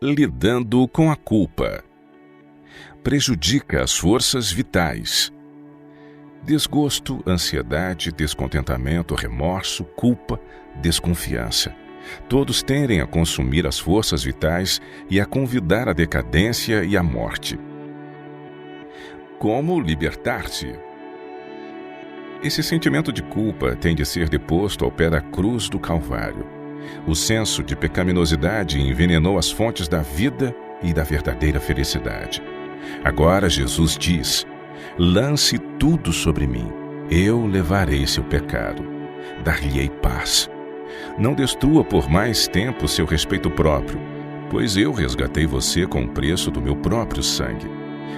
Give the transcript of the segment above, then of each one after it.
Lidando com a culpa. Prejudica as forças vitais. Desgosto, ansiedade, descontentamento, remorso, culpa, desconfiança. Todos tendem a consumir as forças vitais e a convidar à decadência e à morte. Como libertar-se? Esse sentimento de culpa tem de ser deposto ao pé da cruz do Calvário. O senso de pecaminosidade envenenou as fontes da vida e da verdadeira felicidade. Agora Jesus diz: lance tudo sobre mim, eu levarei seu pecado, dar-lhe-ei paz. Não destrua por mais tempo seu respeito próprio, pois eu resgatei você com o preço do meu próprio sangue.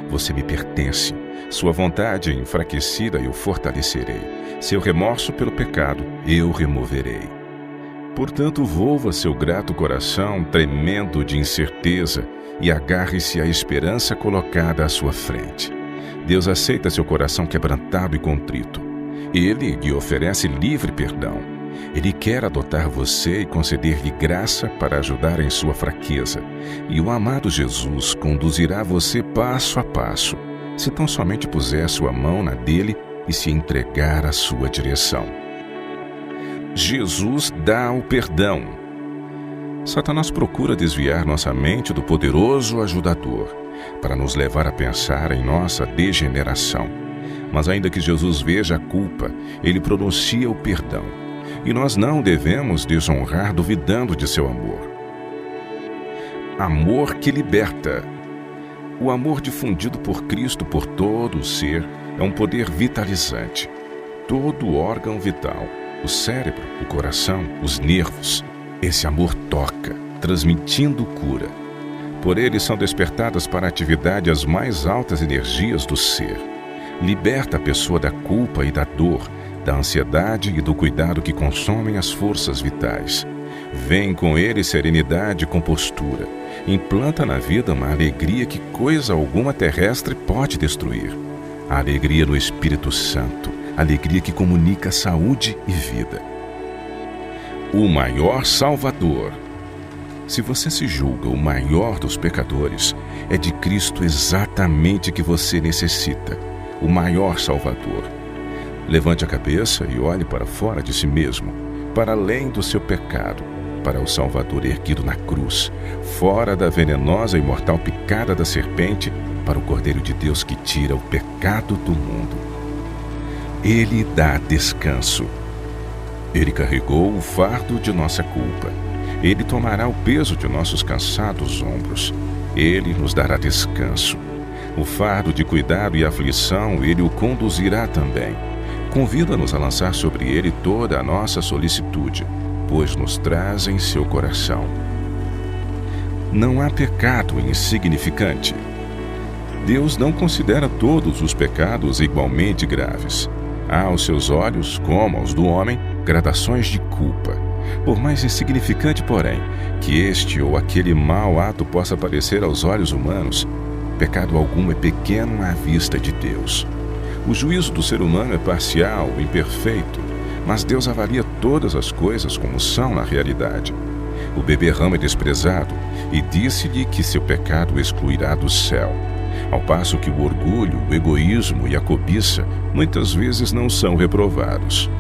Você me pertence, sua vontade enfraquecida eu fortalecerei, seu remorso pelo pecado eu removerei. Portanto, volva seu grato coração tremendo de incerteza e agarre-se à esperança colocada à sua frente. Deus aceita seu coração quebrantado e contrito. Ele lhe oferece livre perdão. Ele quer adotar você e conceder-lhe graça para ajudar em sua fraqueza. E o amado Jesus conduzirá você passo a passo, se tão somente puser sua mão na dele e se entregar à sua direção. Jesus dá o perdão. Satanás procura desviar nossa mente do poderoso ajudador, para nos levar a pensar em nossa degeneração. Mas ainda que Jesus veja a culpa, ele pronuncia o perdão. E nós não devemos desonrar duvidando de seu amor. Amor que liberta. O amor difundido por Cristo por todo o ser é um poder vitalizante. Todo órgão vital, o cérebro, o coração, os nervos, esse amor toca, transmitindo cura. Por ele são despertadas para a atividade as mais altas energias do ser. Liberta a pessoa da culpa e da dor, da ansiedade e do cuidado que consomem as forças vitais. Vem com ele serenidade e compostura. Implanta na vida uma alegria que coisa alguma terrestre pode destruir. A alegria do Espírito Santo, alegria que comunica saúde e vida. O maior Salvador. Se você se julga o maior dos pecadores, é de Cristo exatamente que você necessita, o maior Salvador. Levante a cabeça e olhe para fora de si mesmo, para além do seu pecado, para o Salvador erguido na cruz, fora da venenosa e mortal picada da serpente, para o Cordeiro de Deus que tira o pecado do mundo. Ele dá descanso. Ele carregou o fardo de nossa culpa. Ele tomará o peso de nossos cansados ombros. Ele nos dará descanso. O fardo de cuidado e aflição, ele o conduzirá também. Convida-nos a lançar sobre ele toda a nossa solicitude, pois nos traz em seu coração. Não há pecado insignificante. Deus não considera todos os pecados igualmente graves. Há aos seus olhos, como aos do homem, gradações de culpa. Por mais insignificante, porém, que este ou aquele mau ato possa parecer aos olhos humanos, pecado algum é pequeno à vista de Deus. O juízo do ser humano é parcial, imperfeito, mas Deus avalia todas as coisas como são na realidade. O beberrão é desprezado e disse-lhe que seu pecado o excluirá do céu, ao passo que o orgulho, o egoísmo e a cobiça muitas vezes não são reprovados.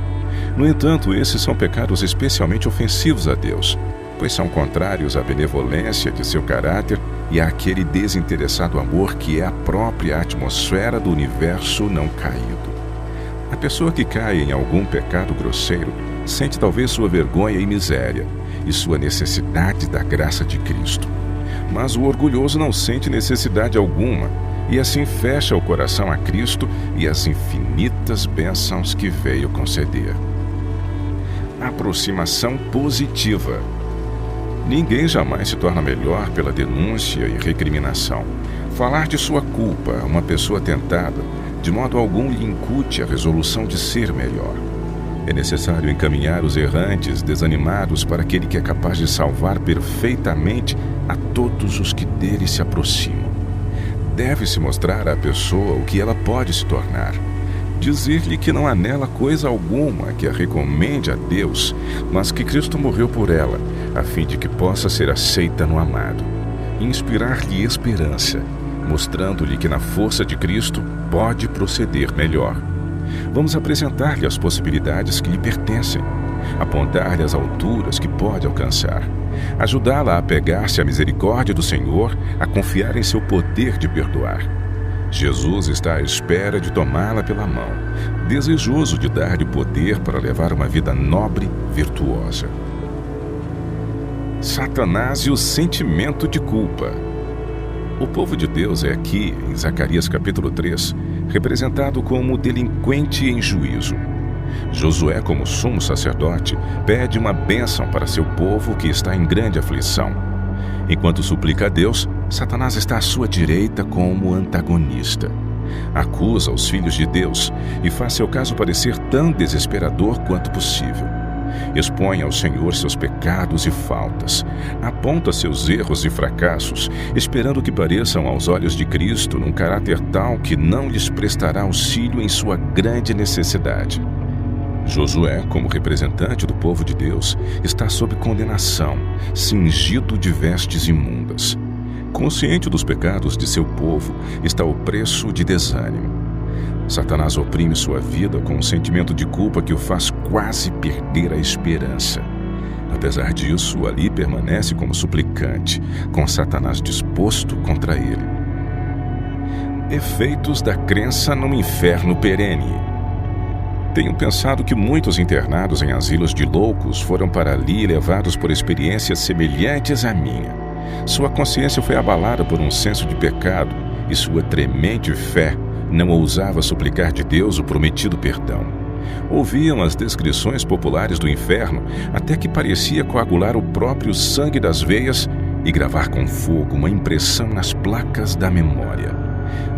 No entanto, esses são pecados especialmente ofensivos a Deus, pois são contrários à benevolência de seu caráter e àquele desinteressado amor que é a própria atmosfera do universo não caído. A pessoa que cai em algum pecado grosseiro sente talvez sua vergonha e miséria e sua necessidade da graça de Cristo. Mas o orgulhoso não sente necessidade alguma e assim fecha o coração a Cristo e as infinitas bênçãos que veio conceder. Aproximação positiva. Ninguém jamais se torna melhor pela denúncia e recriminação. Falar de sua culpa a uma pessoa tentada, de modo algum lhe incute a resolução de ser melhor. É necessário encaminhar os errantes, desanimados, para aquele que é capaz de salvar perfeitamente a todos os que dele se aproximam. Deve-se mostrar à pessoa o que ela pode se tornar. Dizer-lhe que não há nela coisa alguma que a recomende a Deus, mas que Cristo morreu por ela, a fim de que possa ser aceita no amado. e inspirar-lhe esperança, mostrando-lhe que na força de Cristo pode proceder melhor. Vamos apresentar-lhe as possibilidades que lhe pertencem, apontar-lhe as alturas que pode alcançar, ajudá-la a apegar-se à misericórdia do Senhor, a confiar em seu poder de perdoar. Jesus está à espera de tomá-la pela mão, desejoso de dar-lhe poder para levar uma vida nobre, virtuosa. Satanás e o sentimento de culpa. O povo de Deus é aqui, em Zacarias capítulo 3, representado como delinquente em juízo. Josué, como sumo sacerdote, pede uma bênção para seu povo que está em grande aflição. Enquanto suplica a Deus, Satanás está à sua direita como antagonista. Acusa os filhos de Deus e faz seu caso parecer tão desesperador quanto possível. Expõe ao Senhor seus pecados e faltas, aponta seus erros e fracassos, esperando que pareçam aos olhos de Cristo num caráter tal que não lhes prestará auxílio em sua grande necessidade. Josué, como representante do povo de Deus, está sob condenação, cingido de vestes imundas. Consciente dos pecados de seu povo, está o preço de desânimo. Satanás oprime sua vida com um sentimento de culpa que o faz quase perder a esperança. Apesar disso, ali permanece como suplicante, com Satanás disposto contra ele. Efeitos da crença num inferno perene. Tenho pensado que muitos internados em asilos de loucos foram para ali levados por experiências semelhantes à minha. Sua consciência foi abalada por um senso de pecado e sua tremente fé não ousava suplicar de Deus o prometido perdão. Ouviam as descrições populares do inferno até que parecia coagular o próprio sangue das veias e gravar com fogo uma impressão nas placas da memória.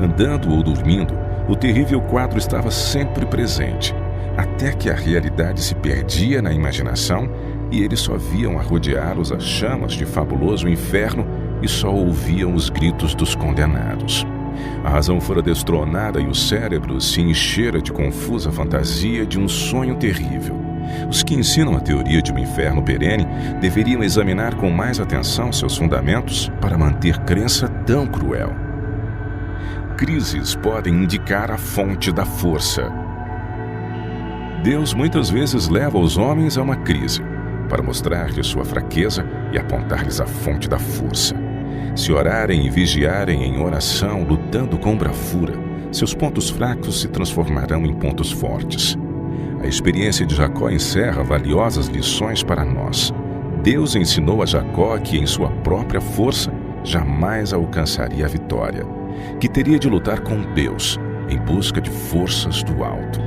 Andando ou dormindo, o terrível quadro estava sempre presente, até que a realidade se perdia na imaginação e eles só viam a rodeá-los as chamas de fabuloso inferno e só ouviam os gritos dos condenados. A razão fora destronada e o cérebro se enchera de confusa fantasia de um sonho terrível. Os que ensinam a teoria de um inferno perene deveriam examinar com mais atenção seus fundamentos para manter crença tão cruel. Crises podem indicar a fonte da força. Deus muitas vezes leva os homens a uma crise para mostrar-lhes sua fraqueza e apontar-lhes a fonte da força. Se orarem e vigiarem em oração, lutando com bravura, seus pontos fracos se transformarão em pontos fortes. A experiência de Jacó encerra valiosas lições para nós. Deus ensinou a Jacó que, em sua própria força, jamais alcançaria a vitória, que teria de lutar com Deus em busca de forças do alto.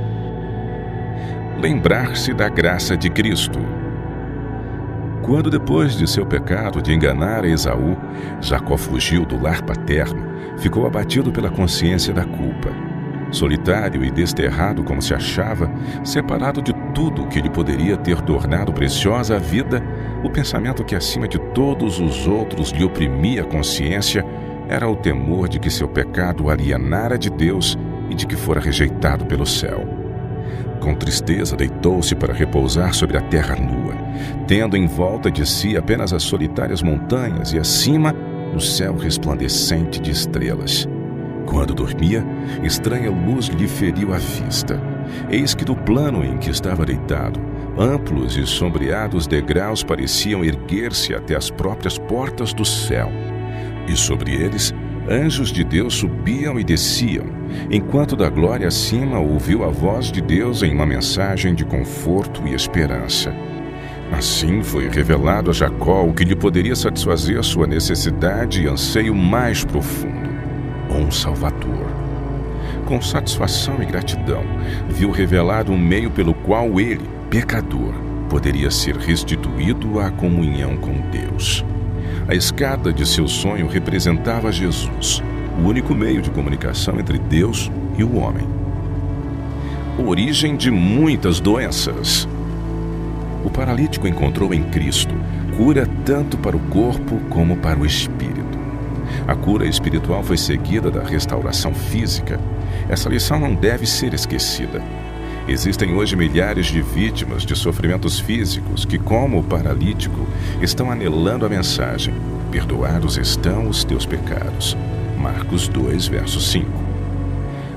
Lembrar-se da graça de Cristo. Quando, depois de seu pecado de enganar a Esaú, Jacó fugiu do lar paterno, ficou abatido pela consciência da culpa. Solitário e desterrado como se achava, separado de tudo que lhe poderia ter tornado preciosa a vida, o pensamento que acima de todos os outros lhe oprimia a consciência era o temor de que seu pecado o alienara de Deus e de que fora rejeitado pelo céu. Com tristeza deitou-se para repousar sobre a terra nua, tendo em volta de si apenas as solitárias montanhas e acima o céu resplandecente de estrelas. Quando dormia, estranha luz lhe feriu a vista. Eis que do plano em que estava deitado, amplos e sombreados degraus pareciam erguer-se até as próprias portas do céu. E sobre eles, anjos de Deus subiam e desciam, enquanto da glória acima ouviu a voz de Deus em uma mensagem de conforto e esperança. Assim foi revelado a Jacó o que lhe poderia satisfazer sua necessidade e anseio mais profundo: um Salvador. Com satisfação e gratidão, viu revelado um meio pelo qual ele, pecador, poderia ser restituído à comunhão com Deus. A escada de seu sonho representava Jesus, o único meio de comunicação entre Deus e o homem. Origem de muitas doenças. O paralítico encontrou em Cristo cura tanto para o corpo como para o espírito. A cura espiritual foi seguida da restauração física. Essa lição não deve ser esquecida. Existem hoje milhares de vítimas de sofrimentos físicos que, como o paralítico, estão anelando a mensagem: perdoados estão os teus pecados. Marcos 2, verso 5.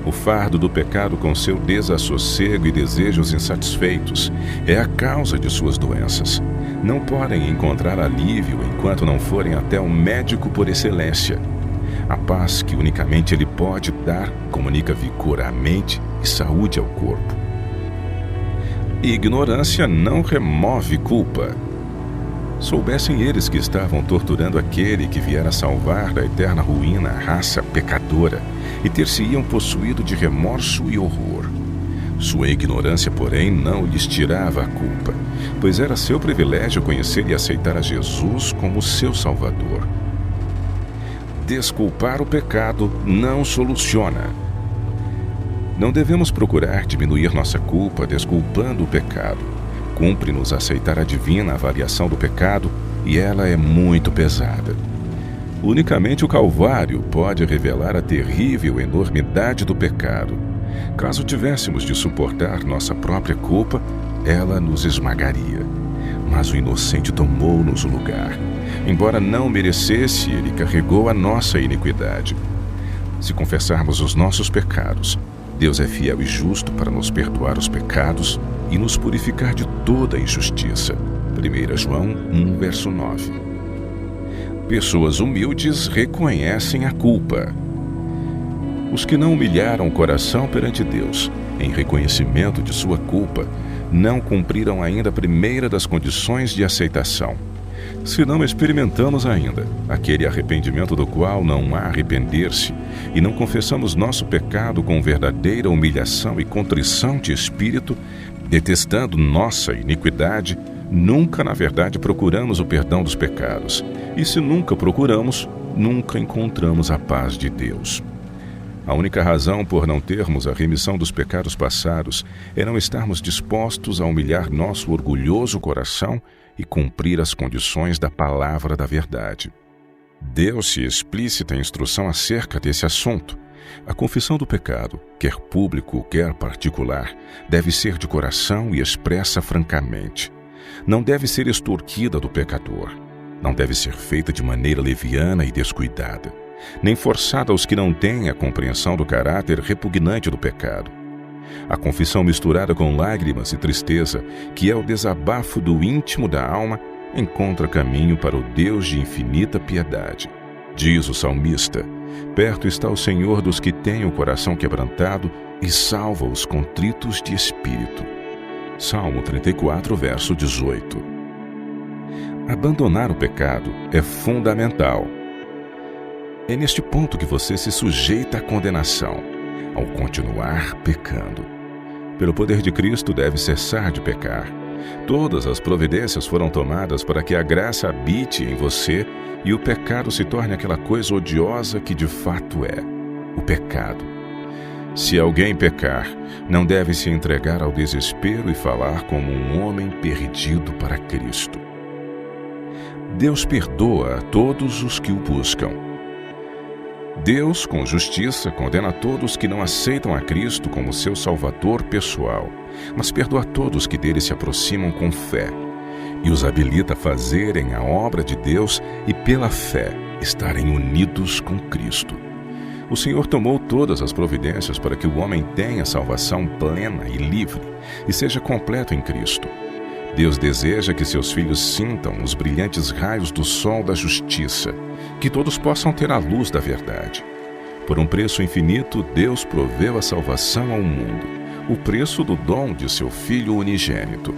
O fardo do pecado com seu desassossego e desejos insatisfeitos é a causa de suas doenças. Não podem encontrar alívio enquanto não forem até o médico por excelência. A paz que unicamente ele pode dar comunica vigor à mente e saúde ao corpo. Ignorância não remove culpa. Soubessem eles que estavam torturando aquele que viera salvar da eterna ruína a raça pecadora, e ter-se-iam possuído de remorso e horror. Sua ignorância, porém, não lhes tirava a culpa, pois era seu privilégio conhecer e aceitar a Jesus como seu Salvador. Desculpar o pecado não soluciona. Não devemos procurar diminuir nossa culpa desculpando o pecado. Cumpre-nos aceitar a divina avaliação do pecado, e ela é muito pesada. Unicamente o Calvário pode revelar a terrível enormidade do pecado. Caso tivéssemos de suportar nossa própria culpa, ela nos esmagaria. Mas o inocente tomou-nos o lugar. Embora não merecesse, ele carregou a nossa iniquidade. Se confessarmos os nossos pecados, Deus é fiel e justo para nos perdoar os pecados e nos purificar de toda a injustiça. 1 João 1, verso 9. Pessoas humildes reconhecem a culpa. Os que não humilharam o coração perante Deus, em reconhecimento de sua culpa, não cumpriram ainda a primeira das condições de aceitação. Se não experimentamos ainda aquele arrependimento do qual não há arrepender-se, e não confessamos nosso pecado com verdadeira humilhação e contrição de espírito, detestando nossa iniquidade, nunca na verdade procuramos o perdão dos pecados. E se nunca procuramos, nunca encontramos a paz de Deus. A única razão por não termos a remissão dos pecados passados é não estarmos dispostos a humilhar nosso orgulhoso coração e cumprir as condições da palavra da verdade. Deu-se explícita instrução acerca desse assunto. A confissão do pecado, quer público, quer particular, deve ser de coração e expressa francamente. Não deve ser extorquida do pecador. Não deve ser feita de maneira leviana e descuidada, nem forçada aos que não têm a compreensão do caráter repugnante do pecado. A confissão misturada com lágrimas e tristeza, que é o desabafo do íntimo da alma, encontra caminho para o Deus de infinita piedade. Diz o salmista: perto está o Senhor dos que têm o coração quebrantado e salva os contritos de espírito. Salmo 34, verso 18. Abandonar o pecado é fundamental. É neste ponto que você se sujeita à condenação, ao continuar pecando. Pelo poder de Cristo, deve cessar de pecar. Todas as providências foram tomadas para que a graça habite em você e o pecado se torne aquela coisa odiosa que de fato é: o pecado. Se alguém pecar, não deve se entregar ao desespero e falar como um homem perdido para Cristo. Deus perdoa a todos os que o buscam. Deus, com justiça, condena a todos que não aceitam a Cristo como seu Salvador pessoal, mas perdoa a todos que dele se aproximam com fé, e os habilita a fazerem a obra de Deus e, pela fé, estarem unidos com Cristo. O Senhor tomou todas as providências para que o homem tenha salvação plena e livre e seja completo em Cristo. Deus deseja que seus filhos sintam os brilhantes raios do sol da justiça, que todos possam ter a luz da verdade. Por um preço infinito, Deus proveu a salvação ao mundo, o preço do dom de seu Filho unigênito.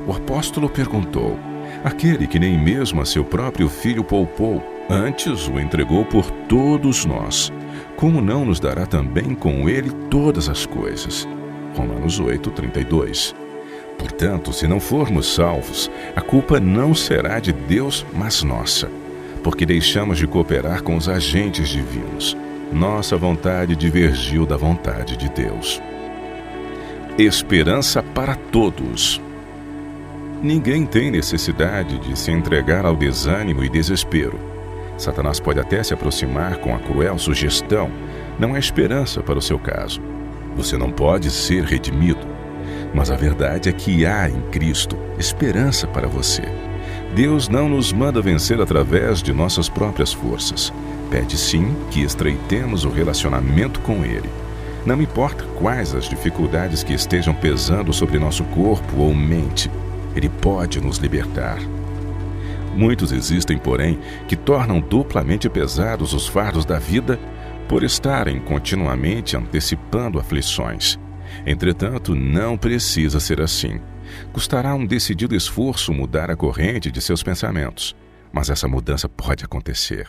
O apóstolo perguntou: aquele que nem mesmo a seu próprio Filho poupou, antes o entregou por todos nós, como não nos dará também com ele todas as coisas? Romanos 8, 32. Portanto, se não formos salvos, a culpa não será de Deus, mas nossa, porque deixamos de cooperar com os agentes divinos. Nossa vontade divergiu da vontade de Deus. Esperança para todos. Ninguém tem necessidade de se entregar ao desânimo e desespero. Satanás pode até se aproximar com a cruel sugestão: não há esperança para o seu caso. Você não pode ser redimido. Mas a verdade é que há em Cristo esperança para você. Deus não nos manda vencer através de nossas próprias forças. Pede sim que estreitemos o relacionamento com Ele. Não importa quais as dificuldades que estejam pesando sobre nosso corpo ou mente, Ele pode nos libertar. Muitos existem, porém, que tornam duplamente pesados os fardos da vida por estarem continuamente antecipando aflições. Entretanto, não precisa ser assim. Custará um decidido esforço mudar a corrente de seus pensamentos, mas essa mudança pode acontecer.